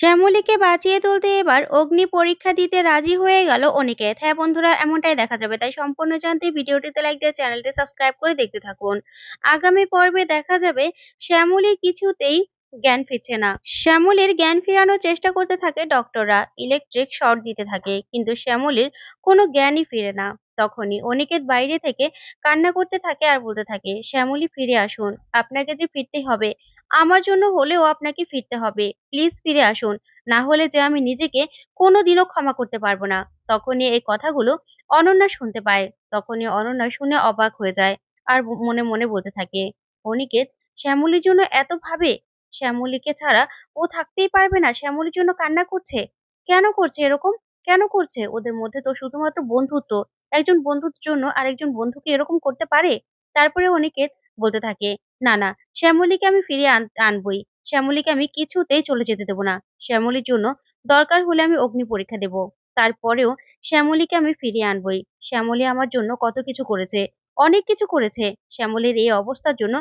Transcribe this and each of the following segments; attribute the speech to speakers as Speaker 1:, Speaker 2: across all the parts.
Speaker 1: শ্যামলীকে বাঁচিয়ে তুলতে এবার অগ্নি পরীক্ষা দিতে রাজি হয়ে গেল অনিকেত। হ্যাঁ বন্ধুরা, এমনটাই দেখা যাবে। তাই সম্পূর্ণ জানতে ভিডিওটিতে লাইক দিয়ে চ্যানেলটি সাবস্ক্রাইব করে দেখতে থাকুন। আগামী পর্বে দেখা যাবে শ্যামলীর কিছুতেই জ্ঞান ফিরছে না। শ্যামলীর জ্ঞান ফেরানোর চেষ্টা করতে থাকে ডক্টররা, ইলেকট্রিক শর্ট দিতে থাকে, কিন্তু শ্যামলীর কোনো জ্ঞানই ফিরে না। তখনই অনিকেত বাইরে থেকে কান্না করতে থাকে আর বলতে থাকে, শ্যামলী ফিরে আসুন, আপনাকে যে ফিরতেই হবে, আমার জন্য হলেও আপনাকে ফিরতে হবে। প্লিজ ফিরে আসুন, না হলে যে আমি নিজেকে কোনোদিনও ক্ষমা করতে পারবো না। তখনই এই কথাগুলো অনন্যা শুনতে পায়। তখনই অনন্যা শুনে অবাক হয়ে যায় আর মনে মনে বলতে থাকে, অনিকেত শ্যামলীর জন্য এত ভাবে, শ্যামলীকে ছাড়া ও থাকতেই পারবে না, শ্যামলীর জন্য কান্না করছে। কেন করছে এরকম? কেন করছে? ওদের মধ্যে তো শুধুমাত্র বন্ধুত্ব। একজন বন্ধুর জন্য আরেকজন বন্ধুকে এরকম করতে পারে? তারপরে অনিকেত বলতে থাকে, না না, শ্যামলীকে আমি ফিরিয়ে আনবই। শ্যামলীকে আমি কিছুতেই চলে যেতে দেব না। শ্যামলীর জন্য দরকার হলে আমি অগ্নি পরীক্ষা দেব। তারপরেও শ্যামলীকে আমি ফিরিয়ে আনবই। শ্যামলী আমার জন্য কত কিছু করেছে, অনেক কিছু করেছে। শ্যামলীর এই অবস্থার জন্য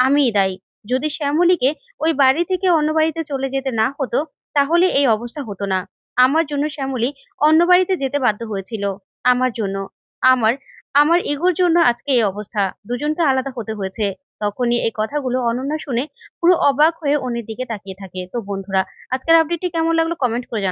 Speaker 1: আমিই দায়ী। যদি শ্যামলীকে ওই বাড়ি থেকে অন্য বাড়িতে চলে যেতে না হতো, তাহলে এই অবস্থা হতো না। আমার জন্য শ্যামলী অন্য বাড়িতে যেতে বাধ্য হয়েছিল। আমার জন্য, আমার আমার ইগোর জন্য আজকে এই অবস্থা। দুজনকে আলাদা হতে হয়েছে। তখনই এই কথাগুলো অনন্যা শুনে পুরো অবাক হয়ে অন্যের দিকে তাকিয়ে থাকে। তো বন্ধুরা, আজকের আপডেটটি কেমন লাগলো কমেন্ট করে জানাবেন।